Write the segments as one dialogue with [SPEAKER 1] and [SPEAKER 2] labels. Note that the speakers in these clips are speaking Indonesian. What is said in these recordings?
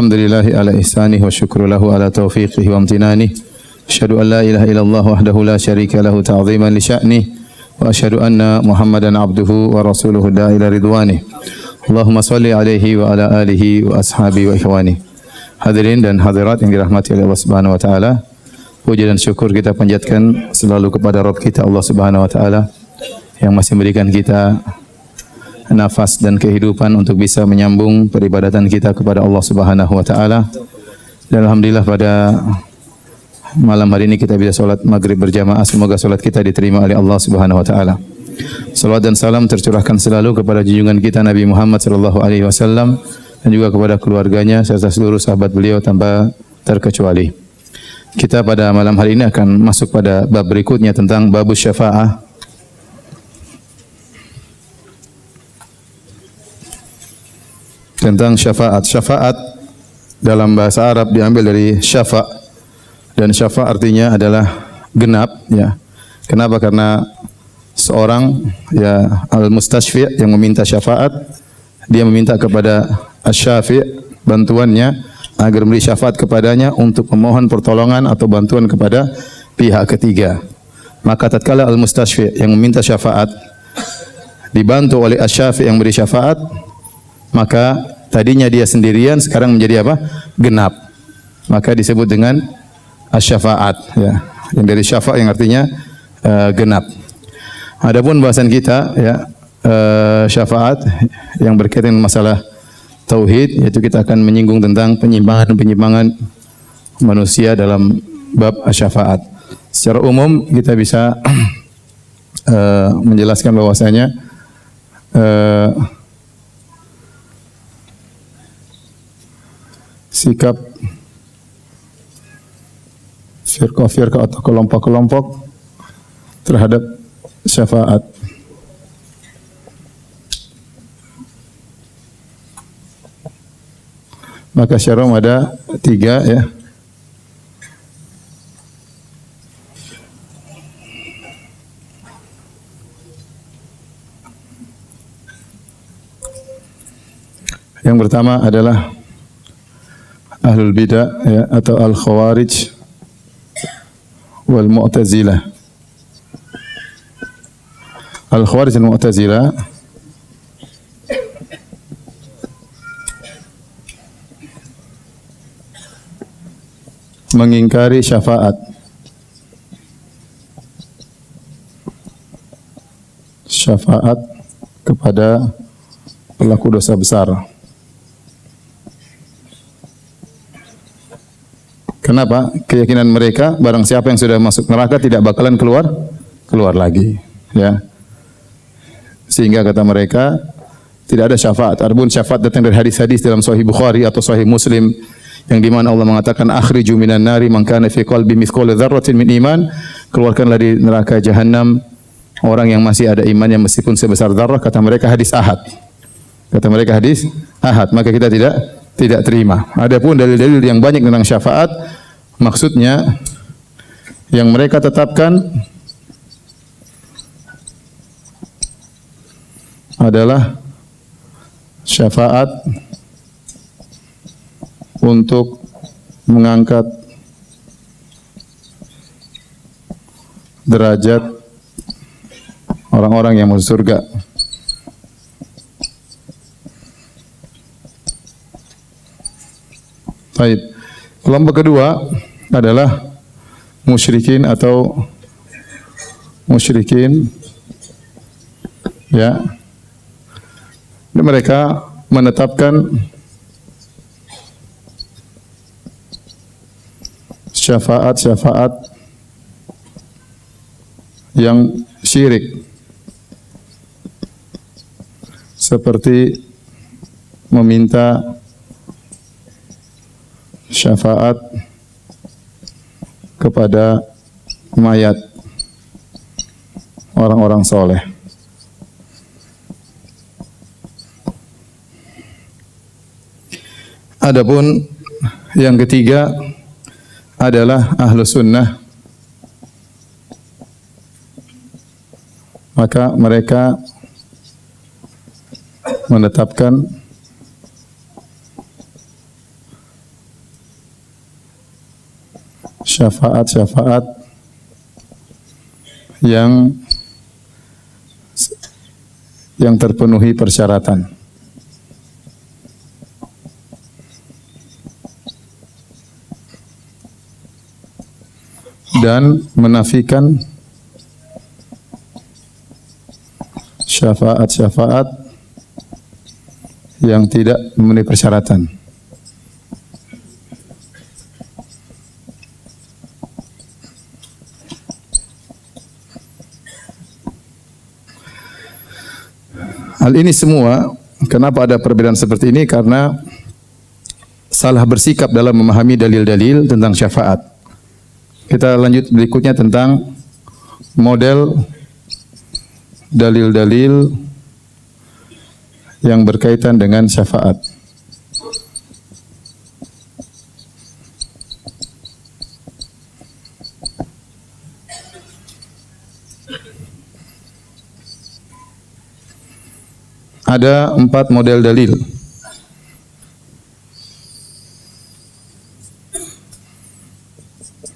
[SPEAKER 1] Alhamdulillahi ala ihsanihi wa syukru lahu ala taufiqihi wa amtinanihi. Asyhadu an la ilaha illallah wahdahu la syarika lahu ta'ziman li sya'nihi wa asyhadu anna Muhammadan abduhu wa rasuluhu da'ila ridwanihi. Allahumma salli alaihi wa ala alihi wa ashabihi wa ikhwani. Hadirin dan hadirat yang dirahmati oleh Allah Subhanahu wa taala. Puji dan syukur kita panjatkan selalu kepada Rabb kita Allah Subhanahu wa taala yang masih memberikan kita nafas dan kehidupan untuk bisa menyambung peribadatan kita kepada Allah Subhanahu wa taala. Dan alhamdulillah pada malam hari ini kita bisa salat maghrib berjamaah. Semoga salat kita diterima oleh Allah Subhanahu wa taala. Salawat dan salam tercurahkan selalu kepada junjungan kita Nabi Muhammad sallallahu alaihi wasallam dan juga kepada keluarganya serta seluruh sahabat beliau tanpa terkecuali. Kita pada malam hari ini akan masuk pada bab berikutnya tentang babus syafa'ah. Tentang syafaat. Syafaat dalam bahasa Arab diambil dari syafa' dan syafa' artinya adalah genap, ya. Kenapa? Karena seorang ya al-mustashfi' yang meminta syafaat, dia meminta kepada asy-syafi' bantuannya agar memberi syafaat kepadanya untuk memohon pertolongan atau bantuan kepada pihak ketiga. Maka tatkala al-mustashfi' yang meminta syafaat dibantu oleh asy-syafi' yang memberi syafaat, maka tadinya dia sendirian sekarang menjadi apa? Genap. Maka disebut dengan asy-syafa'at, ya. Yang dari syafa' yang artinya genap. Adapun bahasan kita ya syafaat yang berkaitan dengan masalah tauhid, yaitu kita akan menyinggung tentang penyimpangan-penyimpangan manusia dalam bab asy-syafa'at. Secara umum kita bisa menjelaskan bahwasanya sikap firqah-firqah atau kelompok-kelompok terhadap syafaat. Maka syarah ada 3, ya. Yang pertama adalah ahlul bidah, ya, atau al-khawarij wal mu'tazilah. Al-khawarij dan mu'tazilah mengingkari syafaat. Syafaat kepada pelaku dosa besar. Kenapa? Keyakinan mereka barang siapa yang sudah masuk neraka tidak bakalan keluar lagi, ya. Sehingga kata mereka tidak ada syafaat. Adapun syafaat datang dari hadis-hadis dalam Sahih Bukhari atau Sahih Muslim yang di mana Allah mengatakan akhriju minan nari man kana fi qalbi mithqala dzarratin min iman, keluarkanlah dari neraka jahanam orang yang masih ada imannya meskipun sebesar dzarrah. Kata mereka hadis ahad. Kata mereka hadis ahad, maka kita tidak terima. Adapun dalil-dalil yang banyak tentang syafaat, maksudnya yang mereka tetapkan adalah syafaat untuk mengangkat derajat orang-orang yang masuk surga. Baik. Kelompok kedua adalah musyrikin atau musyrikin, ya. Mereka menetapkan syafaat-syafaat yang syirik, seperti meminta syafaat kepada mayat orang-orang soleh. Adapun yang ketiga adalah ahlu sunnah, maka mereka menetapkan syafaat-syafaat yang terpenuhi persyaratan. Dan menafikan syafaat-syafaat yang tidak memenuhi persyaratan. Hal ini semua, kenapa ada perbedaan seperti ini? Karena salah bersikap dalam memahami dalil-dalil tentang syafaat. Kita lanjut berikutnya tentang model dalil-dalil yang berkaitan dengan syafaat. Ada 4 model dalil.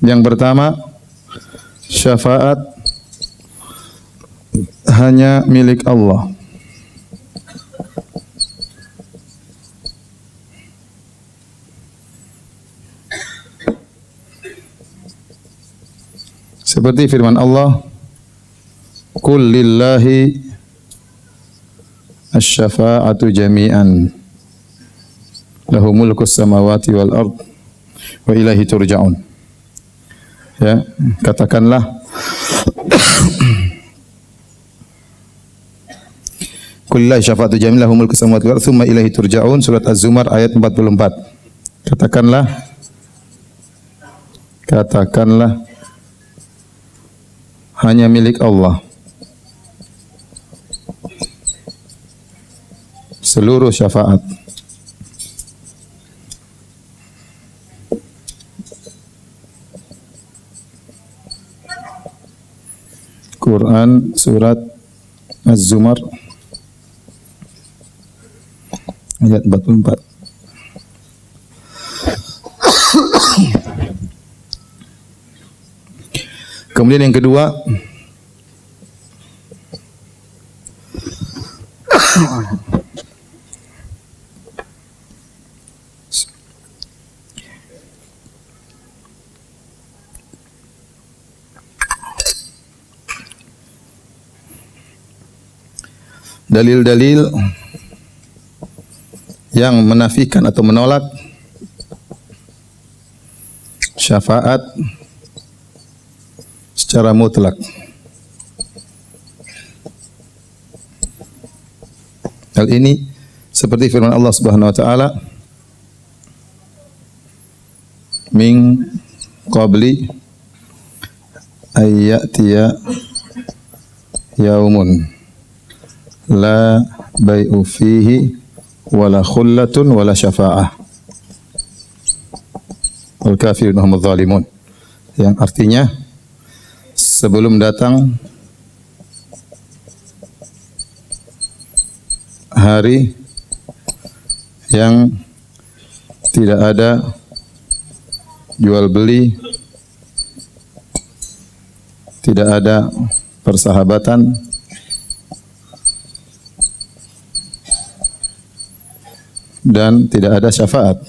[SPEAKER 1] Yang pertama, syafaat hanya milik Allah. Seperti firman Allah, "Qul lillahi asy-syafa'atu jami'an lahu mulkus samawati wal ard wa ilaihi turja'un." Ya, katakanlah Qul lillahi syafa'atu jami'an lahu mulkus samawati wal ard tsumma ilaihi turja'un, surat Az-Zumar ayat 44. Katakanlah hanya milik Allah seluruh syafaat. Quran surat Az-Zumar ayat 44. Kemudian yang kedua, dalil-dalil yang menafikan atau menolak syafaat secara mutlak. Hal ini seperti firman Allah Subhanahu wa taala, "Min qabli ayyatiya yaumun la bai'u fihi wala khullatun wala syafa'ah wal kafirun humudz zalimun." Yang artinya, sebelum datang hari yang tidak ada jual beli, tidak ada persahabatan, dan tidak ada syafaat.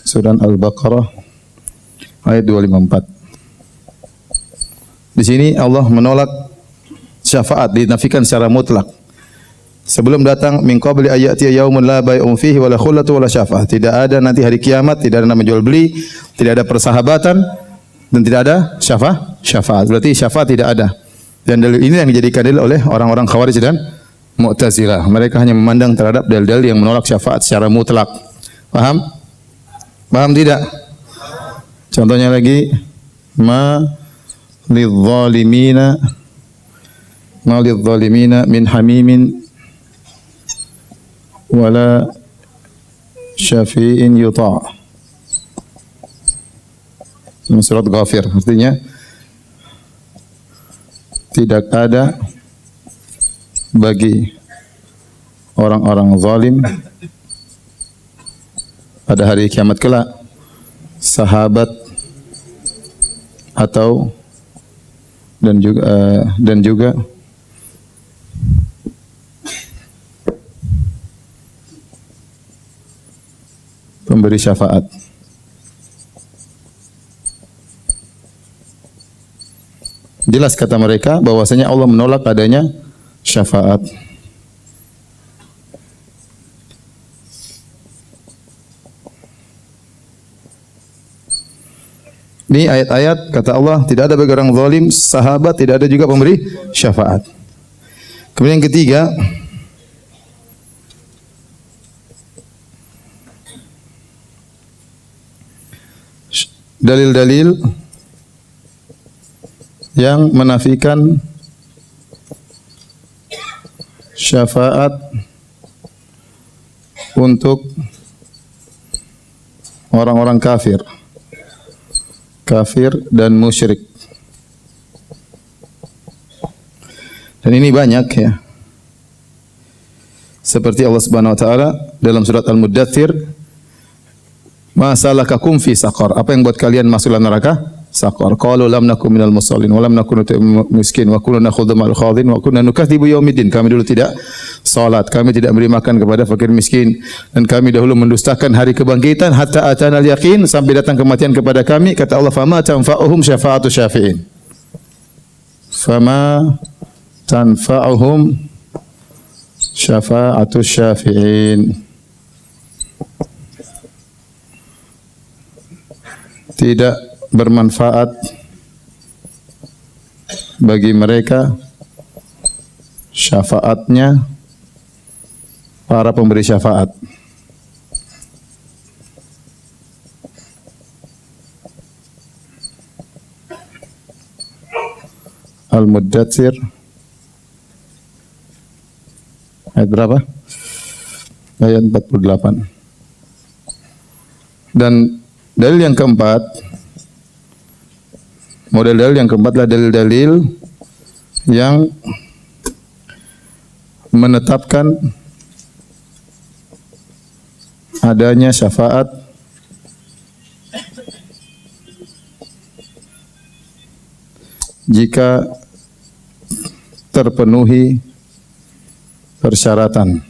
[SPEAKER 1] Surat Al-Baqarah ayat 254. Di sini Allah menolak syafaat, dinafikan secara mutlak. Sebelum datang min qabli ayati yaumun la bai'un fihi wala khullatu wala syafa'ah. Tidak ada nanti hari kiamat, tidak ada nama jual beli, tidak ada persahabatan, dan tidak ada syafaat. Berarti syafaat tidak ada. Dan dalil ini yang dijadikan dalil oleh orang-orang Khawarij dan Mu'tazilah. Mereka hanya memandang terhadap dalil-dalil yang menolak syafaat secara mutlak. Paham? Paham tidak? Contohnya lagi, ma lidzalimina min hamimin wala syafi'in yuta'. Surat Ghafir, artinya tidak ada bagi orang-orang zalim pada hari kiamat kelak, sahabat atau dan juga pemberi syafaat. Jelas kata mereka bahwasanya Allah menolak adanya syafaat. Ini ayat-ayat kata Allah tidak ada bagi orang zalim sahabat, tidak ada juga pemberi syafaat. Kemudian yang ketiga, dalil-dalil yang menafikan syafaat untuk orang-orang kafir dan musyrik. Dan ini banyak ya. Seperti Allah Subhanahu wa taala dalam surat Al-Muddatsir, "Ma salakakum fi saqar?" Apa yang buat kalian masuk dalam neraka? Saqar. Qalu lam nakum minal musallin wa lam nakun nut'imul miskin wa kunna nakhudhu ma'al khadhin wa kunna nukadzibu yaumiddin. Kami dulu tidak salat, kami tidak beri makan kepada fakir miskin, dan kami dahulu mendustakan hari kebangkitan hatta atana al-yaqin, sampai datang kematian kepada kami. Kata Allah, "Fama tanfa'uhum syafa'atu syafi'in." Fama tanfa'uhum syafa'atu syafi'in. Tidak bermanfaat bagi mereka syafaatnya para pemberi syafaat. Al-Muddatsir ayat berapa? Ayat 48. Dan dalil yang keempat, model dalil yang keempat adalah dalil-dalil yang menetapkan adanya syafaat jika terpenuhi persyaratan.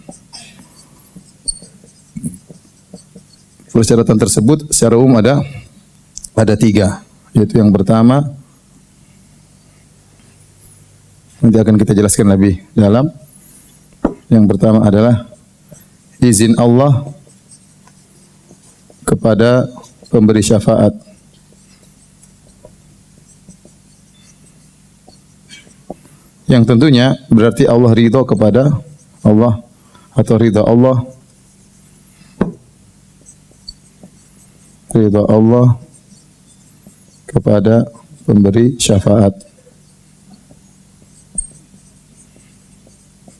[SPEAKER 1] Persyaratan tersebut secara umum ada tiga, yaitu yang pertama, nanti akan kita jelaskan lebih dalam. Yang pertama adalah izin Allah kepada pemberi syafaat. Yang tentunya berarti Allah ridha kepada Allah atau ridha Allah kepada pemberi syafaat.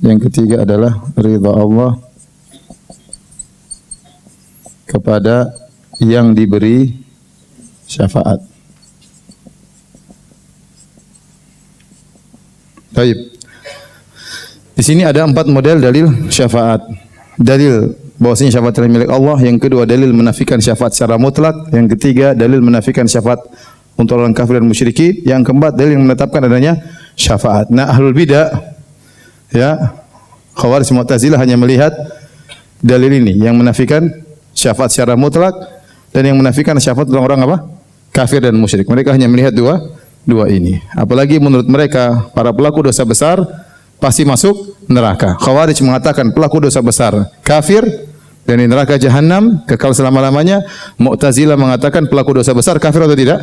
[SPEAKER 1] Yang ketiga adalah ridha Allah kepada yang diberi syafaat. Baik. Di sini ada 4 model dalil syafaat. Dalil bahwasanya syafaat adalah milik Allah. Yang kedua, dalil menafikan syafaat secara mutlak. Yang ketiga, dalil menafikan syafaat untuk orang kafir dan musyrikin. Yang keempat, dalil yang menetapkan adanya syafaat. Nah, ahlul bidah, ya, Khawarij, Mu'tazilah hanya melihat dalil ini yang menafikan syafaat secara mutlak dan yang menafikan syafaat untuk orang apa? Kafir dan musyrik. Mereka hanya melihat dua ini. Apalagi menurut mereka para pelaku dosa besar pasti masuk neraka. Khawarij mengatakan pelaku dosa besar kafir dan di neraka jahanam kekal selama-lamanya. Mu'tazilah mengatakan pelaku dosa besar kafir atau tidak?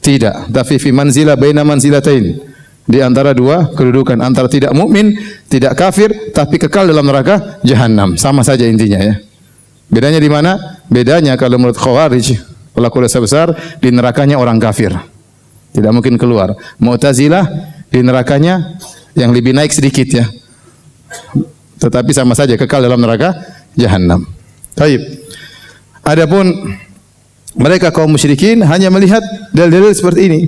[SPEAKER 1] Tidak. Tapi fi manzilah baina manzilatain. Di antara dua kedudukan, antara tidak mukmin, tidak kafir, tapi kekal dalam neraka jahanam. Sama saja intinya ya. Bedanya di mana? Bedanya kalau menurut Khawarij, pelaku dosa besar di nerakanya orang kafir. Tidak mungkin keluar. Mu'tazilah di nerakanya yang lebih naik sedikit ya. Tetapi sama saja kekal dalam neraka jahanam. Baik. Adapun mereka kaum musyrikin hanya melihat dalil-dalil seperti ini.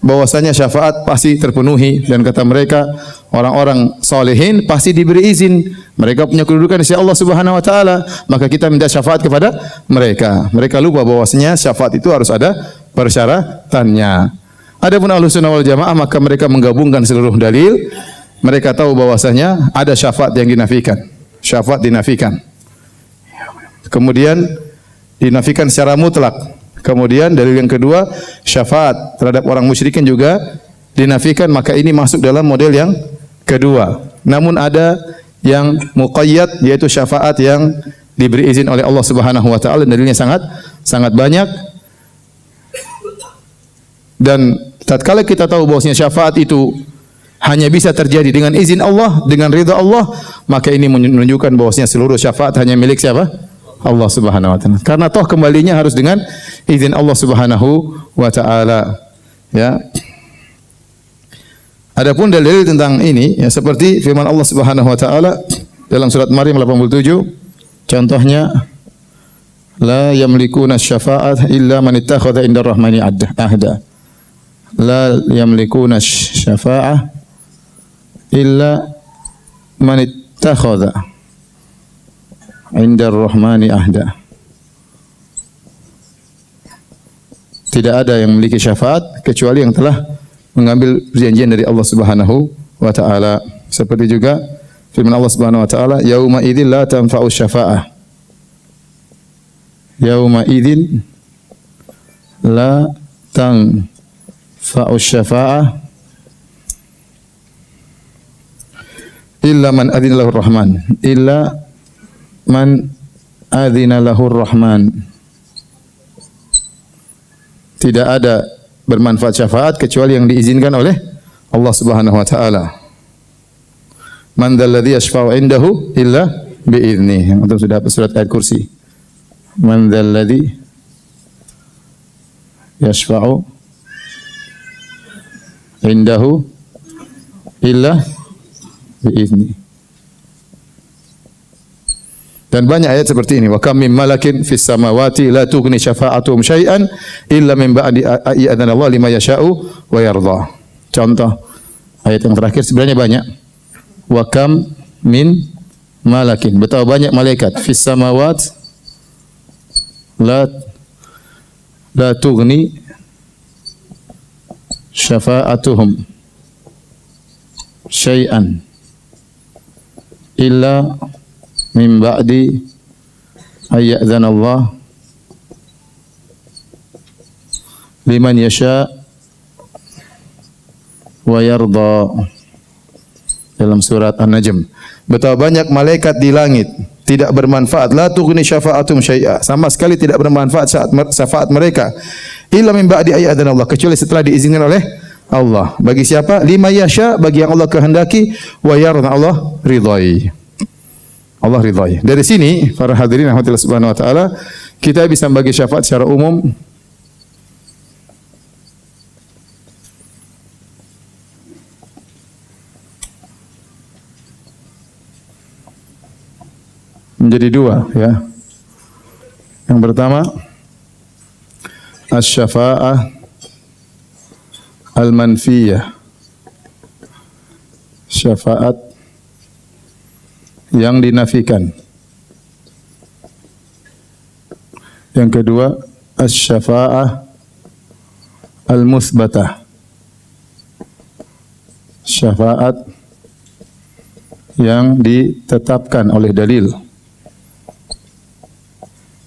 [SPEAKER 1] bahwasanya syafaat pasti terpenuhi, dan kata mereka orang-orang solehin pasti diberi izin. Mereka punya kedudukan di sisi Allah Subhanahu wa taala, maka kita minta syafaat kepada mereka. Mereka lupa bahwasanya syafaat itu harus ada persyaratannya. Adapun Ahlussunnah wal Jamaah, maka mereka menggabungkan seluruh dalil. Mereka tahu bahwasanya ada syafaat yang dinafikan. Syafaat dinafikan. Kemudian dinafikan secara mutlak. Kemudian dalil yang kedua, syafaat terhadap orang musyrikin juga dinafikan, maka ini masuk dalam model yang kedua. Namun ada yang muqayyad, yaitu syafaat yang diberi izin oleh Allah Subhanahu wa taala, dalilnya sangat banyak. Dan tatkala kita tahu bahwasanya syafaat itu hanya bisa terjadi dengan izin Allah, dengan ridha Allah, maka ini menunjukkan bahwasanya seluruh syafaat hanya milik siapa? Allah Subhanahu wa taala. Karena toh kembalinya harus dengan izin Allah Subhanahu wa taala. Ya. Adapun dalil tentang ini, ya, seperti firman Allah Subhanahu wa taala dalam surat Maryam 87, contohnya la yamlikuna syafa'at illa man ittakhadha indar rahmani ahda. La yamlikuna syafa'ah illa man ittakhadha indar rahmani ahda. Tidak ada yang memiliki syafaat kecuali yang telah mengambil perjanjian dari Allah Subhanahu wa taala. Seperti juga firman Allah Subhanahu wa taala, yauma idzil la tanfa'u syafa'ah. Yauma idzin la tanfa'u syafa'ah illa man adzina lahu rahman. Illa man adzina lahu rahman. Tidak ada bermanfaat syafaat kecuali yang diizinkan oleh Allah Subhanahu wa taala. Man dzalladzi yashfa'u indahu illa bi'idznih. Untuk sudah surat ayat kursi. Man dzalladzi yashfa'u indahu illa bi'idznih. Dan banyak ayat seperti ini. Wa kam min malakin fis samawati la tughni syafa'atuhum syai'an illa min ba'di ayyadana Allah lima yasha'u wa yarda. Contoh ayat yang terakhir sebenarnya banyak. Wa kam min malakin, betapa banyak malaikat fis samawat la tughni syafa'atuhum syai'an illa min ba'di ayyadzana Allah liman yasha wa yarda. Dalam surat An-Najm, betapa banyak malaikat di langit tidak bermanfaat, la tughni syafa'atum syai'a, sama sekali tidak bermanfaat saat syafaat mereka, illa min ba'di ayyadzana Allah, kecuali setelah diizinkan oleh Allah. Bagi siapa? Lima yasha, bagi yang Allah kehendaki, wa yarda, Allah ridhai. Allah ridhai. Dari sini, para hadirin rahmatillah subhanahu wa ta'ala, kita bisa membagi syafaat secara umum menjadi dua, ya. Yang pertama, asy-syafa'ah al-manfiyah, syafaat yang dinafikan. Yang kedua, asy-syafa'ah al-mutsbatah, syafaat yang ditetapkan oleh dalil.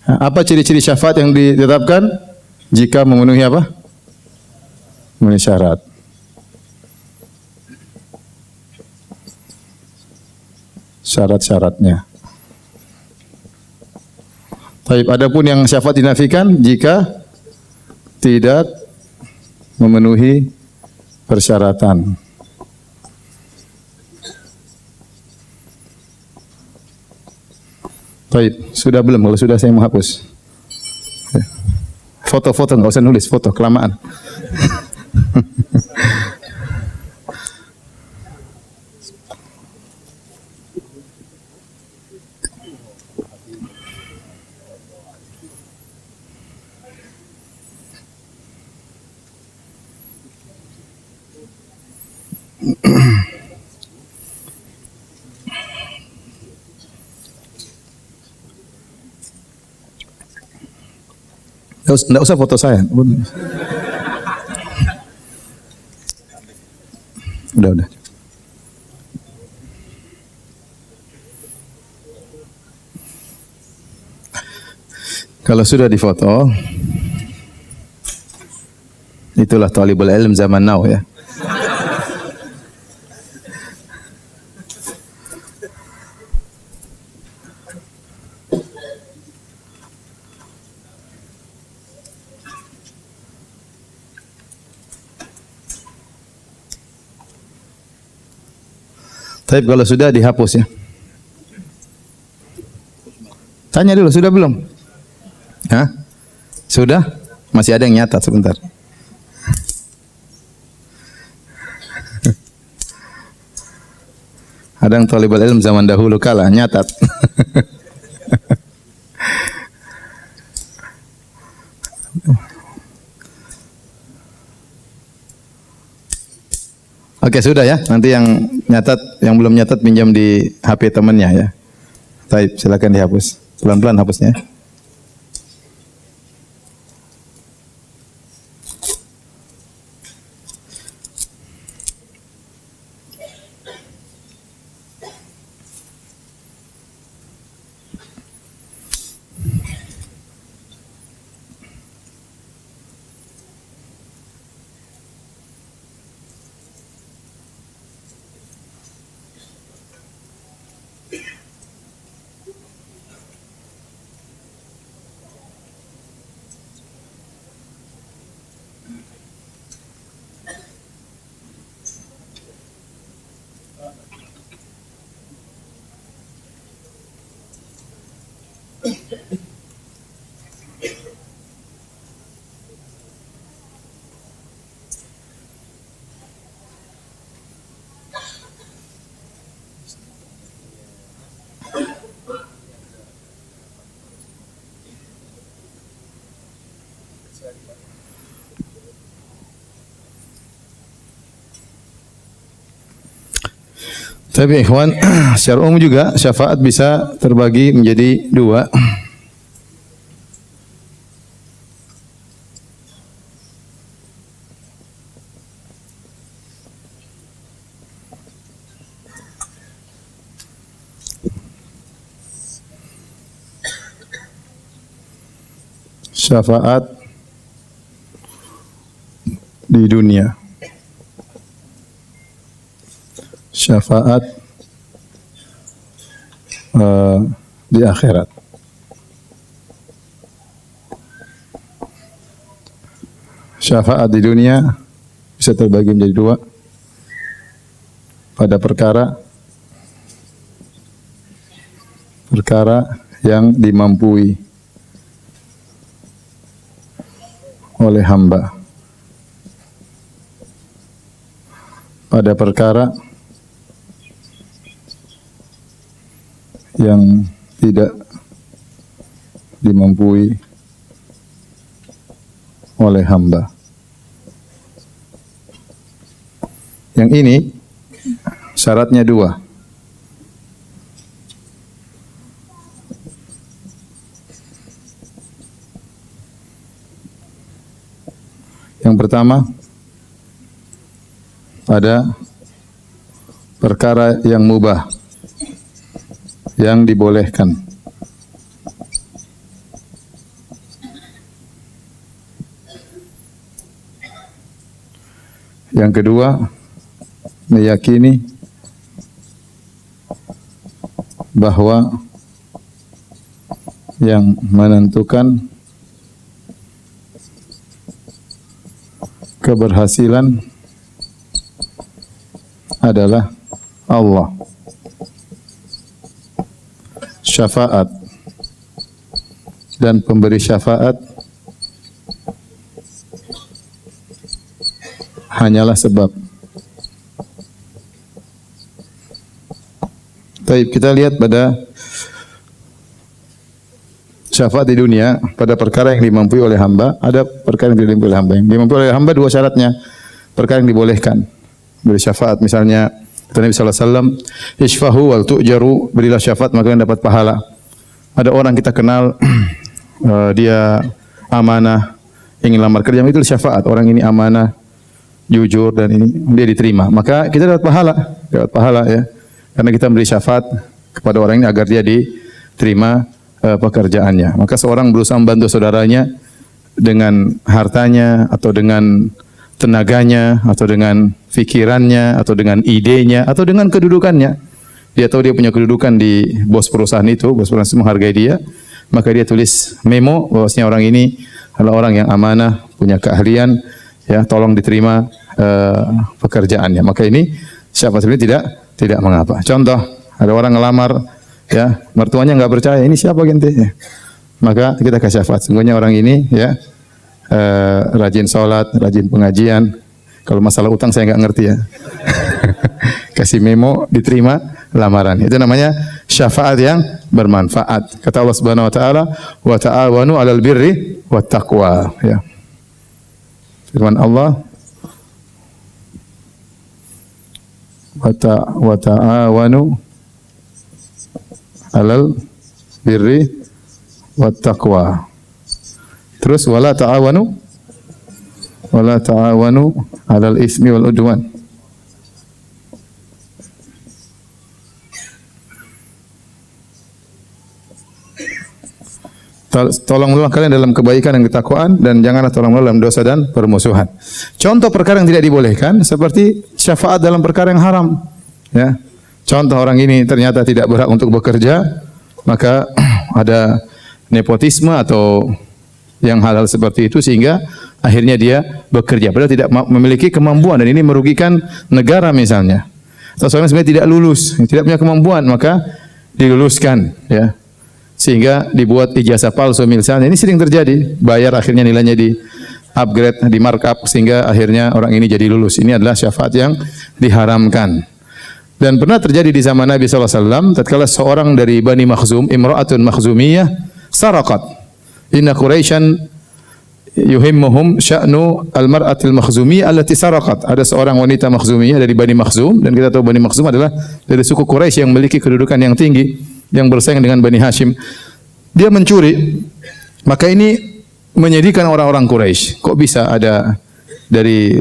[SPEAKER 1] Apa ciri-ciri syafaat yang ditetapkan? Jika memenuhi apa? Memenuhi syarat. Syarat-syaratnya. Baik, adapun yang syafaat dinafikan jika tidak memenuhi persyaratan. Baik, sudah belum? Kalau sudah saya mau hapus. Foto-foto enggak usah nulis, foto kelamaan. Enggak usah foto saya. Udah. Kalau sudah difoto, itulah talibul ilm zaman now ya. Tapi kalau sudah dihapus ya. Tanya dulu, sudah belum? Hah? Sudah? Masih ada yang nyatat sebentar. Ada yang talibul ilm zaman dahulu kala nyatat. Oke, sudah ya. Nanti yang nyatat, yang belum nyatat pinjam di HP temannya ya. Baik, silakan dihapus. Pelan-pelan hapusnya. Tapi ikhwan, secara umum juga syafaat bisa terbagi menjadi dua. Syafaat di dunia, syafaat di akhirat. Syafaat di dunia bisa terbagi menjadi dua. Pada perkara yang dimampui oleh hamba. Pada perkara yang tidak dimampui oleh hamba. Yang ini syaratnya dua. Yang pertama, pada perkara yang mubah, yang dibolehkan. Yang kedua, meyakini bahwa yang menentukan keberhasilan adalah Allah. Syafaat dan pemberi syafaat hanyalah sebab. Baik, kita lihat pada syafaat di dunia, pada perkara yang dimampui oleh hamba. Ada perkara yang dimampui oleh hamba. Yang dimampui oleh hamba dua syaratnya. Perkara yang dibolehkan. Beri syafaat, misalnya kata Nabi SAW, Ishfahu wal tu'jaru, berilah syafaat maka kalian dapat pahala. Ada orang kita kenal, dia amanah, ingin lamar kerja, itu syafaat. Orang ini amanah, jujur dan ini dia diterima. Maka kita dapat pahala ya. Karena kita memberi syafaat kepada orang ini agar dia diterima pekerjaannya. Maka seorang berusaha membantu saudaranya dengan hartanya atau dengan tenaganya atau dengan fikirannya atau dengan idenya atau dengan kedudukannya. Dia tahu dia punya kedudukan di bos perusahaan itu, bos perusahaan itu menghargai dia, maka dia tulis memo bahwasanya orang ini adalah orang yang amanah, punya keahlian, ya, tolong diterima pekerjaannya. Maka ini syafaat ini tidak mengapa. Contoh, ada orang ngelamar, ya, mertuanya enggak percaya, ini siapa gente? Ya. Maka kita kasih syafaat. Sungguhnya orang ini, ya, rajin sholat, rajin pengajian. Kalau masalah utang saya enggak ngerti ya. Kasih memo, diterima lamaran. Itu namanya syafaat yang bermanfaat. Kata Allah Subhanahu wa taala, "Wa ta'awanu 'alal birri wat taqwa." Ya. Firman Allah, "Wa ta'awanu 'alal birri wat taqwa." Terus wala ta'awanu 'alal ismi wal udwan. Tolonglah kalian dalam kebaikan dan ketakwaan dan janganlah tolonglah dalam dosa dan permusuhan. Contoh perkara yang tidak dibolehkan seperti syafaat dalam perkara yang haram. Ya. Contoh orang ini ternyata tidak berhak untuk bekerja, maka ada nepotisme atau yang hal-hal seperti itu sehingga akhirnya dia bekerja padahal tidak memiliki kemampuan dan ini merugikan negara misalnya. Atau seorang sebenarnya tidak lulus, tidak punya kemampuan maka diluluskan, ya. Sehingga dibuat ijazah palsu misalnya. Ini sering terjadi. Bayar akhirnya nilainya di upgrade, di markup sehingga akhirnya orang ini jadi lulus. Ini adalah syafaat yang diharamkan. Dan pernah terjadi di zaman Nabi sallallahu alaihi wasallam tatkala seorang dari Bani Makhzum, imra'atun Makhzumiyah, saraqat. Inna Quraisyan yuhimmuhum sya'nu al-mar'atil Makhzumiyah allati saraqat. Ada seorang wanita Makhzumiyah dari Bani Makhzum dan kita tahu Bani Makhzum adalah dari suku Quraisy yang memiliki kedudukan yang tinggi, yang bersaing dengan Bani Hashim. Dia mencuri, maka ini menyedihkan orang-orang Quraisy. Kok bisa ada dari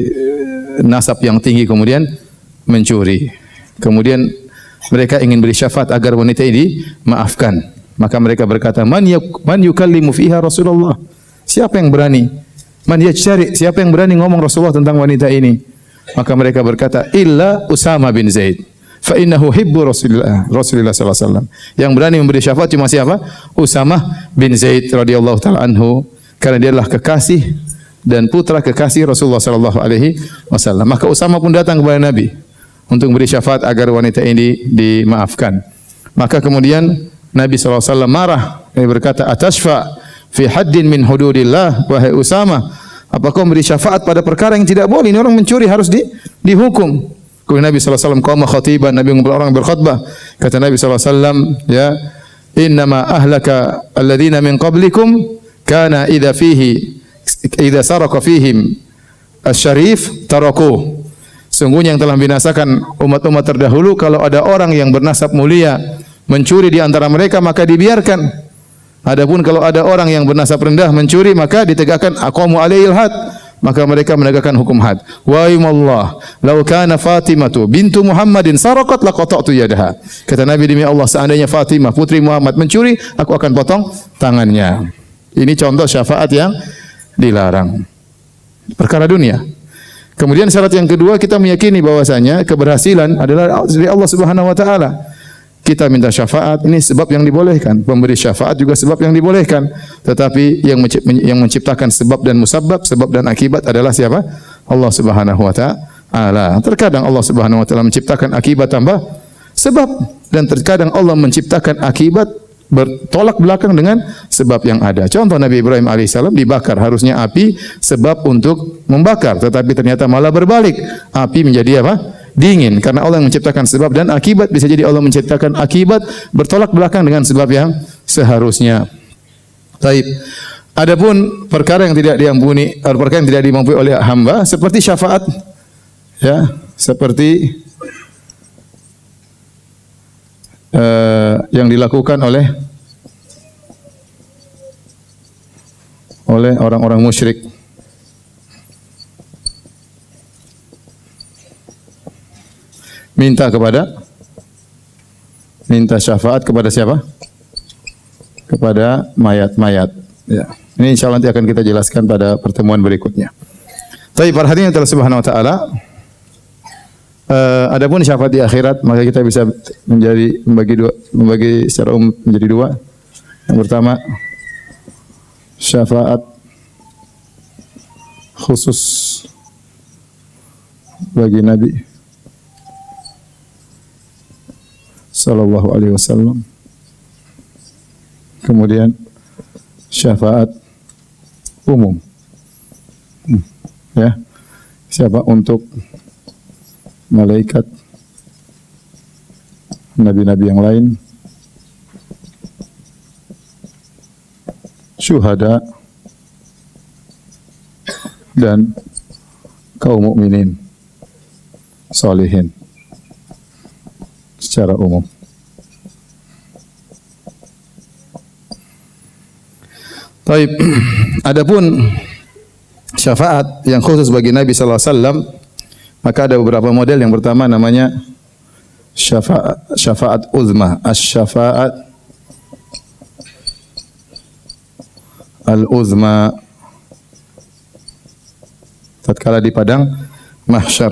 [SPEAKER 1] nasab yang tinggi kemudian mencuri? Kemudian mereka ingin beri syafaat agar wanita ini maafkan. Maka mereka berkata, man yukallimu fiha Rasulullah? Siapa yang berani? Man yajtari? Siapa yang berani ngomong Rasulullah tentang wanita ini? Maka mereka berkata, illa Usama bin Zaid. Fa innahu hibbu Rasulillah sallallahu alaihi wasallam. Yang berani memberi syafaat cuma siapa? Usamah bin Zaid radhiyallahu taala anhu, karena dia adalah kekasih dan putra kekasih Rasulullah sallallahu alaihi wasallam. Maka Usamah pun datang kepada Nabi untuk memberi syafaat agar wanita ini dimaafkan. Maka kemudian Nabi sallallahu alaihi wasallam marah, dia berkata, "Atashfa fi haddin min hududillah wahai Usamah? Apakah memberi syafaat pada perkara yang tidak boleh? Ini orang mencuri harus dihukum." Kemudian Nabi sallallahu alaihi wasallam qama khatiban, Nabi mengumpulkan orang berkhutbah. Kata Nabi sallallahu alaihi wasallam, ya, "Innama ahlaka alladziina min qablikum kana idza saraqa fihim asy-syarif tarakuh." Sungguhnya yang telah binasakan umat-umat terdahulu kalau ada orang yang bernasab mulia mencuri di antara mereka maka dibiarkan. Adapun kalau ada orang yang bernasab rendah mencuri maka ditegakkan aqamu alaihil had. Maka mereka menegakkan hukum had. Wa aymallah, law kana Fatimatu bintu Muhammadin saraqat laqata'tu yadaha. Kata Nabi, demi Allah, seandainya Fatimah putri Muhammad mencuri, aku akan potong tangannya. Ini contoh syafaat yang dilarang. Perkara dunia. Kemudian syarat yang kedua, kita meyakini bahwasanya keberhasilan adalah dari Allah Subhanahu wa taala. Kita minta syafaat, ini sebab yang dibolehkan. Pemberi syafaat juga sebab yang dibolehkan. Tetapi yang menciptakan sebab dan musabab, sebab dan akibat adalah siapa? Allah Subhanahu wa taala. Terkadang Allah Subhanahu wa taala menciptakan akibat tambah sebab, dan terkadang Allah menciptakan akibat bertolak belakang dengan sebab yang ada. Contoh Nabi Ibrahim alaihissalam dibakar, harusnya api sebab untuk membakar, tetapi ternyata malah berbalik. Api menjadi apa? Dingin, karena Allah yang menciptakan sebab dan akibat. Bisa jadi Allah menciptakan akibat bertolak belakang dengan sebab yang seharusnya. Taib. Adapun perkara yang tidak diampuni, perkara yang tidak dimampuni oleh hamba seperti syafaat, ya, seperti yang dilakukan oleh oleh orang-orang musyrik. Minta syafaat kepada siapa? Kepada mayat-mayat. Ya. Ini insyaallah nanti akan kita jelaskan pada pertemuan berikutnya. Tapi para hadirin Allah Subhanahu wa taala, adapun syafaat di akhirat, maka kita bisa membagi secara umum menjadi dua. Yang pertama, syafaat khusus bagi Nabi sallallahu alaihi wasallam. Kemudian syafaat umum. Ya. Siapa untuk malaikat, nabi-nabi yang lain, syuhada, dan kaum mukminin salihin secara umum. Baik, adapun syafaat yang khusus bagi Nabi sallallahu alaihi wasallam, maka ada beberapa model. Yang pertama namanya syafaat uzma, asy-syafaat al-uzma, tatkala di padang mahsyar.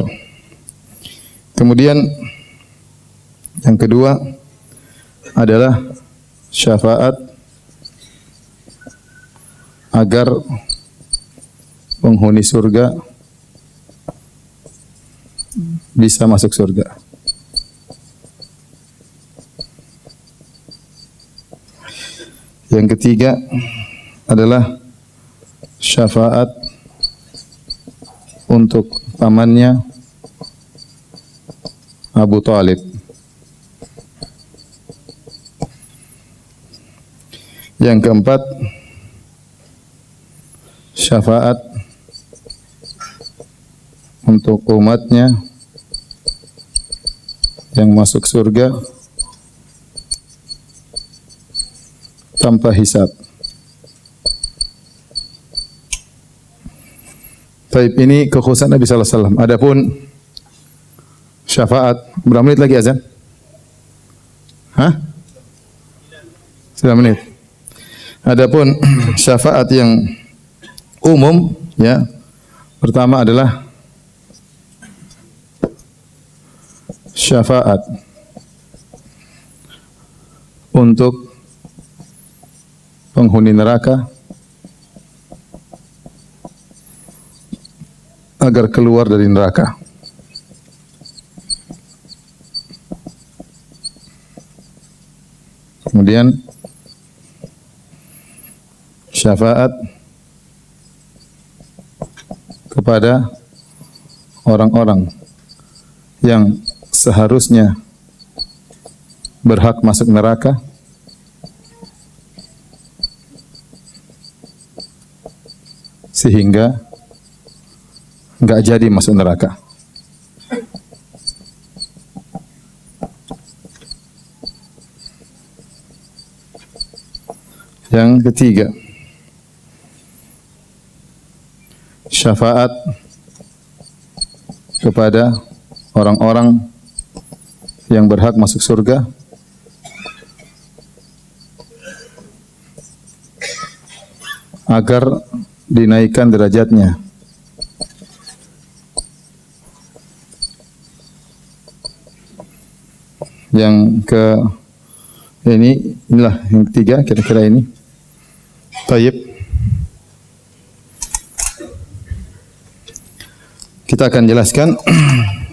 [SPEAKER 1] Kemudian yang kedua adalah syafaat agar penghuni surga bisa masuk surga. Yang ketiga adalah syafaat untuk pamannya Abu Thalib. Yang keempat, syafaat untuk umatnya yang masuk surga tanpa hisab. Baik, ini kekhususan Nabi sallallahu alaihi wasallam. Adapun syafaat, berapa menit lagi azan? 9 menit. Adapun syafaat yang umum, ya, pertama adalah syafaat untuk penghuni neraka agar keluar dari neraka. Kemudian syafaat kepada orang-orang yang seharusnya berhak masuk neraka sehingga enggak jadi masuk neraka. Yang ketiga, syafaat kepada orang-orang yang berhak masuk surga agar dinaikkan derajatnya. Inilah yang ketiga, kira-kira ini. Baik. Kita akan jelaskan.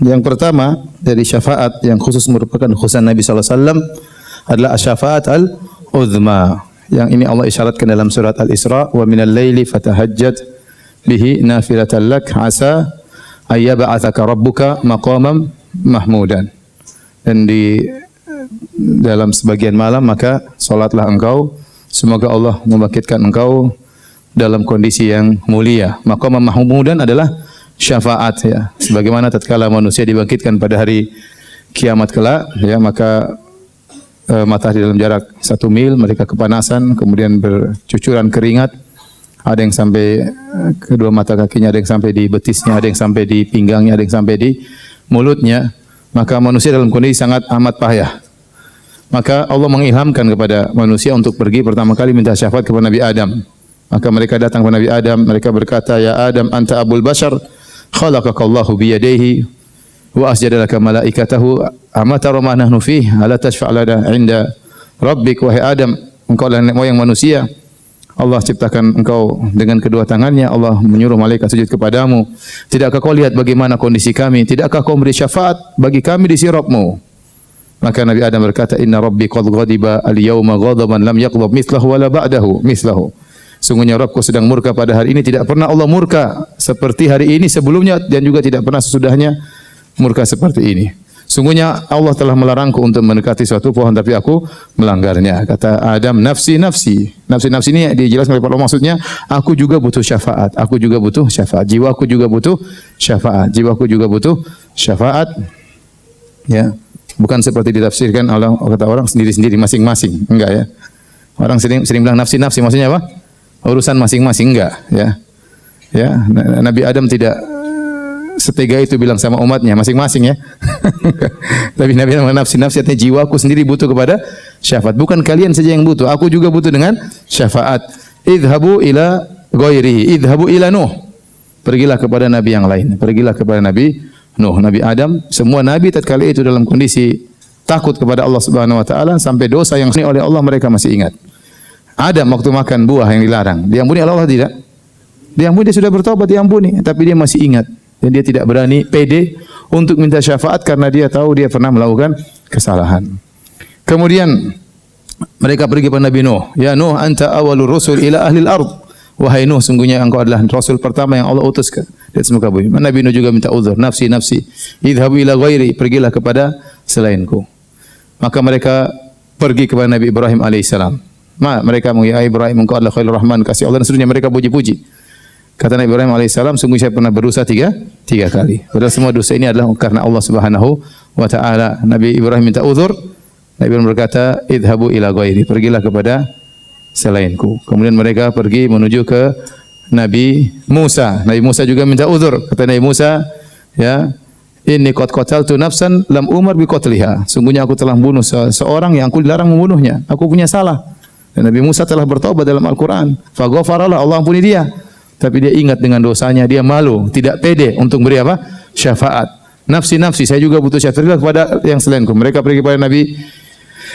[SPEAKER 1] Yang pertama dari syafaat yang khusus merupakan khususan Nabi sallallahu alaihi wasallam adalah syafaat al-uzma. Yang ini Allah isyaratkan dalam surat Al-Isra, wa minal laili fatahajjat bihi nafilatan lak asa ayyab'atsaka rabbuka maqaman mahmudan. Dan di dalam sebagian malam maka salatlah engkau, semoga Allah membangkitkan engkau dalam kondisi yang mulia. Maqaman mahmudan adalah syafaat, ya. Sebagaimana tatkala manusia dibangkitkan pada hari kiamat kelak, ya, maka matahari dalam jarak 1 mil, mereka kepanasan, kemudian bercucuran keringat, Ada yang sampai kedua mata kakinya, ada yang sampai di betisnya, ada yang sampai di pinggangnya, ada yang sampai di mulutnya. Maka manusia dalam kondisi sangat amat payah. Maka Allah mengilhamkan kepada manusia untuk pergi pertama kali minta syafaat kepada Nabi Adam. Maka mereka datang kepada Nabi Adam, mereka berkata, "Ya Adam, anta abul bashar, khalaqakallahu biyadayhi wa asjada laka malaikatahu, ama tara ma nahnu fihi, ala tashfa' lana 'inda rabbik." Wahai Adam, engkau adalah nenek moyang manusia. Allah ciptakan engkau dengan kedua tangannya, Allah menyuruh malaikat sujud kepadamu. Tidakkah kau lihat bagaimana kondisi kami? Tidakkah kau beri syafaat bagi kami di sisi Rabbmu? Maka Nabi Adam berkata, "Inna rabbi qad ghadiba al-yawma ghadaban lam yaghdab mithlahu wala ba'dahu mithlahu." Sungguhnya Rabbku sedang murka pada hari ini, tidak pernah Allah murka seperti hari ini sebelumnya dan juga tidak pernah sesudahnya murka seperti ini. Sungguhnya Allah telah melarangku untuk mendekati suatu pohon tapi aku melanggarnya. Kata Adam, "Nafsi nafsi." Nafsi-nafsi ini dijelaskan oleh para ulama, maksudnya aku juga butuh syafaat. Aku juga butuh syafaat. Jiwaku juga butuh syafaat. Jiwaku juga butuh syafaat. Ya. Bukan seperti ditafsirkan oleh kata orang sendiri-sendiri masing-masing, enggak ya. Orang sering bilang nafsi-nafsi, maksudnya apa? Urusan masing-masing, enggak ya. Ya, Nabi Adam tidak setega itu bilang sama umatnya masing-masing ya. Tapi Nabi Adam nafsi-nafsi artinya jiwaku sendiri butuh kepada syafaat. Bukan kalian saja yang butuh, aku juga butuh dengan syafaat. Idhabu ila ghairihi, idhabu ila Nuh. Pergilah kepada nabi yang lain, pergilah kepada Nabi Nuh, Nabi Adam, semua nabi tatkala itu dalam kondisi takut kepada Allah Subhanahu wa taala sampai dosa yang diampuni oleh Allah mereka masih ingat. Adam waktu makan buah yang dilarang, diampuni oleh Allah tidak? Diampuni, dia sudah bertobat diampuni, tapi dia masih ingat dan dia tidak berani pede untuk minta syafaat karena dia tahu dia pernah melakukan kesalahan. Kemudian mereka pergi kepada Nabi Nuh, "Ya Nuh, anta awwalur rusul ila ahlil ard." Wahai Nuh, sungguhnya engkau adalah rasul pertama yang Allah utus ke muka bumi. Nabi Nuh juga minta uzur, "Nafsi nafsi, idhabu ila ghairi." Pergilah kepada selainku. Maka mereka pergi kepada Nabi Ibrahim alaihissalam. Mereka mengatakan, "Ya Ibrahim, engkau adalah khalilur rahman, kasih Allah." Dan seterusnya mereka puji-puji. Kata Nabi Ibrahim alaihissalam, "Sungguh saya pernah berdosa tiga kali. Padahal semua dosa ini adalah karena Allah Subhanahu wa taala." Nabi Ibrahim minta uzur. Nabi Ibrahim berkata, "Idhabu ila ghairi." Pergilah kepada selainku. Kemudian mereka pergi menuju ke Nabi Musa. Nabi Musa juga minta uzur. Kata Nabi Musa, "Ya, inni qad qataltu nafsan lam umar bi qatliha." Sungguhnya aku telah membunuh seorang yang aku dilarang membunuhnya. Aku punya salah. Dan Nabi Musa telah bertaubat dalam Al-Qur'an. Fa ghafaralah, Allah ampuni dia. Tapi dia ingat dengan dosanya, dia malu, tidak pede untuk beri apa? Syafaat. Nafsi-nafsi, saya juga butuh syafaat kepada yang selainku. Mereka pergi kepada Nabi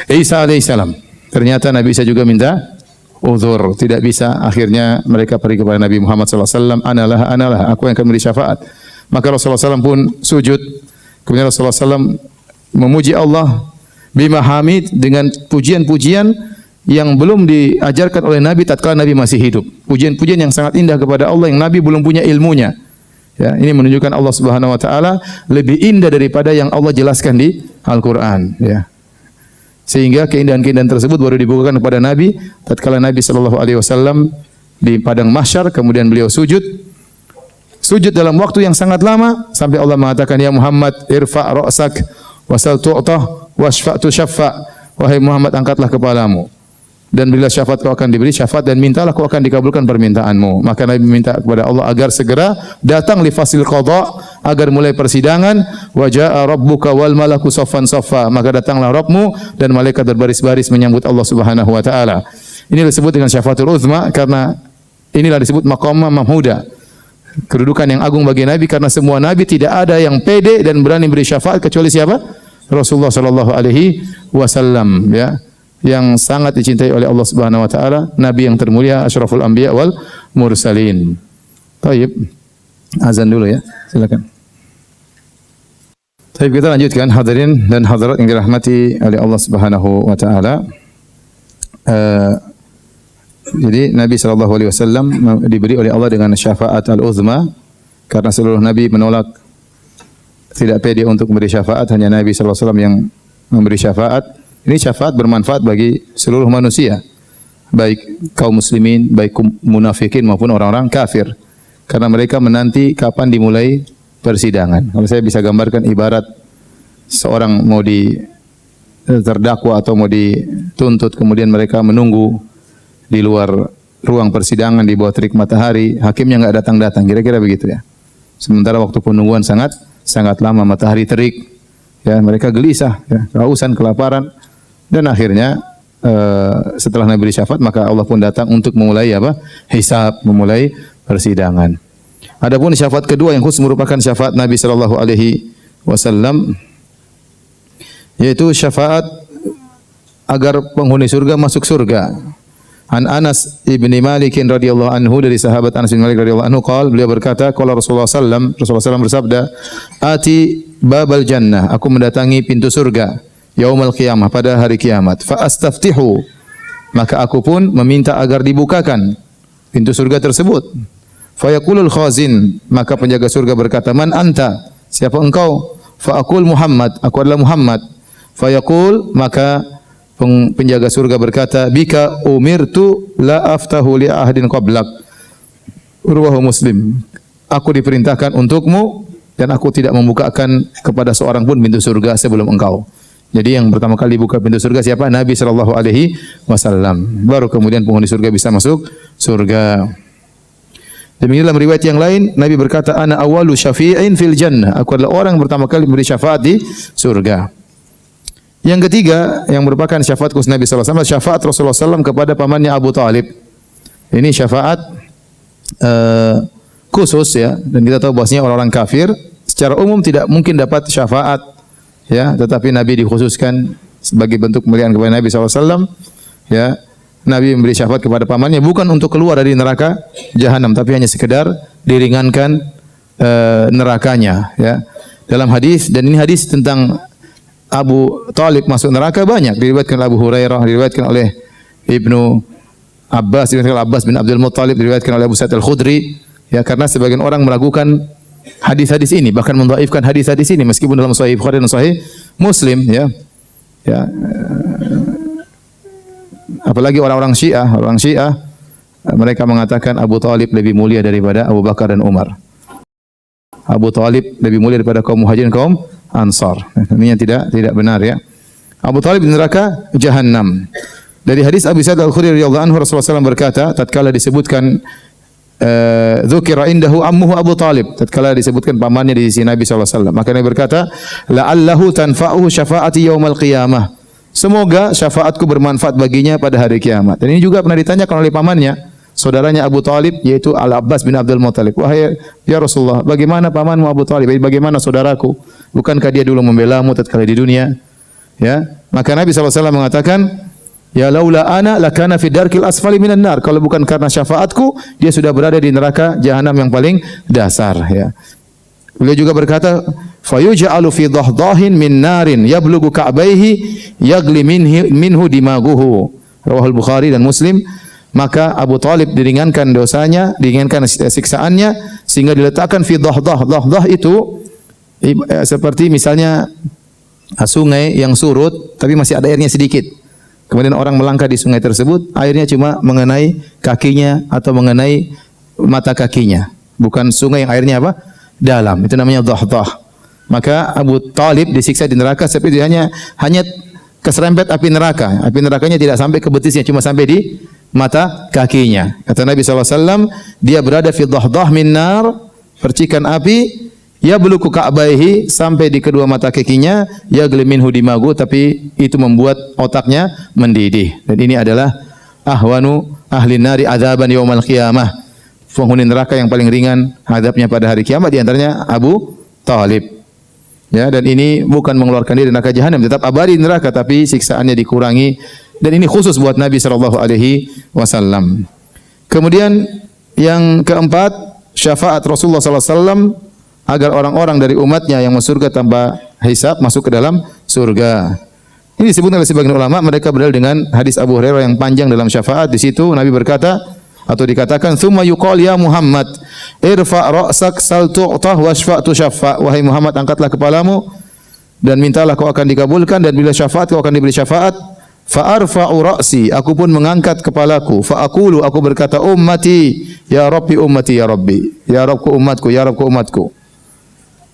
[SPEAKER 1] Isa alaihissalam. Ternyata Nabi Isa juga minta uzur, tidak bisa. Akhirnya mereka pergi kepada Nabi Muhammad SAW. Analah, aku yang akan beri syafaat. Maka Rasulullah SAW pun sujud. Kemudian Rasulullah SAW memuji Allah bima hamid, dengan pujian-pujian yang belum diajarkan oleh Nabi tatkala Nabi masih hidup. Pujian-pujian yang sangat indah kepada Allah yang Nabi belum punya ilmunya. Ya, ini menunjukkan Allah Subhanahu wa taala lebih indah daripada yang Allah jelaskan di Al-Qur'an, ya. Sehingga keindahan-keindahan tersebut baru dibukakan kepada Nabi tatkala Nabi sallallahu alaihi wasallam di padang mahsyar, kemudian beliau sujud dalam waktu yang sangat lama sampai Allah mengatakan, "Ya Muhammad, irfa' ra'sak wasal tu'tah washfa' tushaffa." Wahai Muhammad, angkatlah kepalamu dan berilah syafaat, kau akan diberi syafaat, dan mintalah, kau akan dikabulkan permintaanmu. Maka Nabi minta kepada Allah agar segera datang li fasil qada, agar mulai persidangan. Wa jaa rabbuka wal malaku saffan saffa. Maka datanglah Rabbmu dan malaikat berbaris-baris menyambut Allah Subhanahu wa taala. Ini disebut dengan syafaatul uzma karena inilah disebut maqam mahmuda. Kedudukan yang agung bagi Nabi karena semua nabi tidak ada yang pede dan berani beri syafaat kecuali siapa? Rasulullah sallallahu alaihi wasallam, ya. Yang sangat dicintai oleh Allah Subhanahu wa taala, nabi yang termulia, asyraful anbiya wal mursalin. Baik. Azan dulu ya. Silakan. Baik, kita lanjutkan hadirin dan hadirat yang dirahmati oleh Allah Subhanahu wa taala. Jadi Nabi sallallahu alaihi wasallam diberi oleh Allah dengan syafaat al-uzma karena seluruh nabi menolak, tidak pede untuk memberi syafaat, hanya Nabi sallallahu alaihi wasallam yang memberi syafaat. Ini syafaat bermanfaat bagi seluruh manusia, baik kaum muslimin, baik munafikin maupun orang-orang kafir. Karena mereka menanti kapan dimulai persidangan. Kalau saya bisa gambarkan ibarat seorang mau terdakwa atau mau dituntut, kemudian mereka menunggu di luar ruang persidangan di bawah terik matahari, hakimnya enggak datang-datang, kira-kira begitu ya. Sementara waktu penungguan sangat lama, matahari terik, ya mereka gelisah, ya, kehausan, kelaparan, dan akhirnya setelah Nabi syafaat maka Allah pun datang untuk memulai hisab, memulai persidangan. Adapun syafaat kedua yang khusus merupakan syafaat Nabi sallallahu alaihi wasallam, yaitu syafaat agar penghuni surga masuk surga. An Anas ibni Malik radhiyallahu anhu, dari sahabat Anas bin Malik radhiyallahu anhu, beliau berkata, qala Rasulullah sallam bersabda, ati babal jannah, aku mendatangi pintu surga yaumul qiyamah, pada hari kiamat, fa astaftihu, maka aku pun meminta agar dibukakan pintu surga tersebut. Fa yaqulul khazin, maka penjaga surga berkata, man anta, siapa engkau? Fa aqul Muhammad, aku adalah Muhammad. Fa yaqul, maka penjaga surga berkata, bika umirtu la aftahu li ahadin qablak, rawahu Muslim, aku diperintahkan untukmu dan aku tidak membukakan kepada seorang pun pintu surga sebelum engkau. Jadi yang pertama kali buka pintu surga siapa? Nabi sallallahu alaihi wasallam. Baru kemudian penghuni surga bisa masuk surga. Demikian dalam riwayat yang lain, Nabi berkata, ana awwalu syafi'in fil jannah, aku adalah orang yang pertama kali memberi syafaat di surga. Yang ketiga yang merupakan syafaat khusus Nabi sallallahu alaihi wasallam, syafaat Rasulullah sallallahu alaihi wasallam kepada pamannya Abu Talib. Ini syafaat khusus ya, dan kita tahu bahwasanya orang-orang kafir secara umum tidak mungkin dapat syafaat ya, tetapi Nabi dikhususkan sebagai bentuk pemeliharaan kepada Nabi sallallahu alaihi wasallam ya. Nabi memberi syafaat kepada pamannya bukan untuk keluar dari neraka jahanam, tapi hanya sekedar diringankan nerakanya ya. Dalam hadis, dan ini hadis tentang Abu Talib masuk neraka banyak, diriwayatkan oleh Abu Hurairah, diriwayatkan oleh Ibnu Abbas, diriwayatkan oleh Abbas bin Abdul Muttalib, diriwayatkan oleh Abu Sa'id Al-Khudri ya, karena sebagian orang meragukan hadis-hadis ini, bahkan mendhaifkan hadis-hadis ini meskipun dalam Sahih Bukhari dan Sahih Muslim ya. Ya, apalagi orang Syiah mereka mengatakan Abu Talib lebih mulia daripada Abu Bakar dan Umar. Abu Talib lebih mulia daripada kaum Muhajirin, kaum Ansar. Ini yang tidak benar ya. Abu Talib di neraka Jahannam. Dari hadis Abu Sa'id Al-Khudri radhiyallahu anhu, Rasulullah SAW berkata, tatkala disebutkan dzukira indahu ammuhu Abu Talib, tatkala disebutkan pamannya di sisi Nabi sallallahu alaihi wasallam, maka Nabi berkata, la'allahu tanfa'uhu syafaati yaumil qiyamah, semoga syafaatku bermanfaat baginya pada hari kiamat. Dan ini juga pernah ditanyakan oleh pamannya, saudaranya Abu Talib, yaitu Al-Abbas bin Abdul Muttalib. Wahai ya Rasulullah, bagaimana pamanmu Abu Talib? Bagaimana saudaraku? Bukankah dia dulu membelamu tatkala di dunia? Ya, maka Nabi sallallahu alaihi wasallam mengatakan, ya laula ana lakana fi darkil asfali minan nar. Kalau bukan karena syafaatku, dia sudah berada di neraka jahanam yang paling dasar ya. Beliau juga berkata, fayuj'alu fi dhahdahin min narin yablughu ka'baihi yagli minhu dimaguhu. Rawahul Bukhari dan Muslim. Maka Abu Talib diringankan dosanya, diringankan siksaannya sehingga diletakkan fi dhahdah. Dhahdah itu seperti misalnya sungai yang surut tapi masih ada airnya sedikit. Kemudian orang melangkah di sungai tersebut, airnya cuma mengenai kakinya atau mengenai mata kakinya. Bukan sungai yang airnya dalam. Itu namanya dhahdah. Maka Abu Talib disiksa di neraka seperti hanya keserempet api neraka. Api nerakanya tidak sampai ke betisnya, cuma sampai di mata kakinya. Kata Nabi SAW, dia berada fi dhahdah min nar, percikan api, ya buluku ka'baihi, sampai di kedua mata kakinya, ya gliminhu dimagu, tapi itu membuat otaknya mendidih. Dan ini adalah ahwanu ahli nari adzaban yaumal qiyamah, penghuni neraka yang paling ringan adabnya pada hari kiamat, di antaranya Abu Talib. Ya, dan ini bukan mengeluarkan dia dari neraka jahanam, tetap abadi di neraka, tapi siksaannya dikurangi. Dan ini khusus buat Nabi sallallahu alaihi wasallam. Kemudian yang keempat, syafaat Rasulullah sallallahu alaihi wasallam agar orang-orang dari umatnya yang masuk surga tanpa hisab masuk ke dalam surga. Ini disebut oleh sebagian ulama, mereka berdalil dengan hadis Abu Hurairah yang panjang dalam syafaat. Di situ Nabi berkata atau dikatakan, "Tsumma yuqal ya Muhammad, irfa' ra'sak sal tu'tah washfa' tushaffa." Wahai Muhammad, angkatlah kepalamu dan mintalah kau akan dikabulkan, dan bila syafaat kau akan diberi syafaat. Fa arfa'u ra'si, aku pun mengangkat kepalaku. Fa aqulu, aku berkata, ummati ya Rabbi, ummati ya Rabbi, ya Rabbku umatku, ya Rabbku umatku.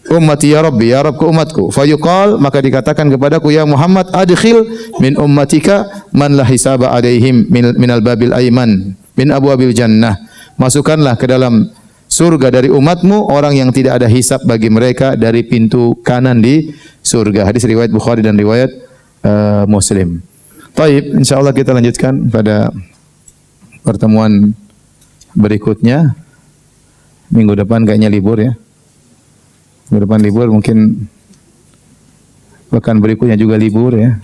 [SPEAKER 1] Ummati ya Rabbi, ya Rabbku umatku. Fa yuqal, maka dikatakan kepadaku, ya Muhammad, adkhil min ummatika man la hisaba alaihim minal babil aiman. min abwabil jannah. Masukkanlah ke dalam surga dari umatmu orang yang tidak ada hisab bagi mereka dari pintu kanan di surga. Hadis riwayat Bukhari dan riwayat Muslim. Taib, insyaallah kita lanjutkan pada pertemuan berikutnya. Minggu depan kayaknya libur ya. Minggu depan libur, mungkin pekan berikutnya juga libur ya.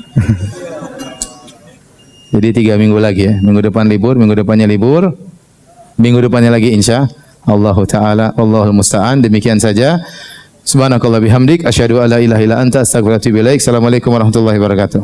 [SPEAKER 1] Jadi 3 minggu lagi ya. Minggu depan libur, minggu depannya libur. Minggu depannya lagi insya Allah Ta'ala. Allahul Musta'an. Demikian saja. Subhanakallah bihamdik. Asyhadu an la ilaha illa anta astaghfiruka wa atubu ilaik. Assalamualaikum warahmatullahi wabarakatuh.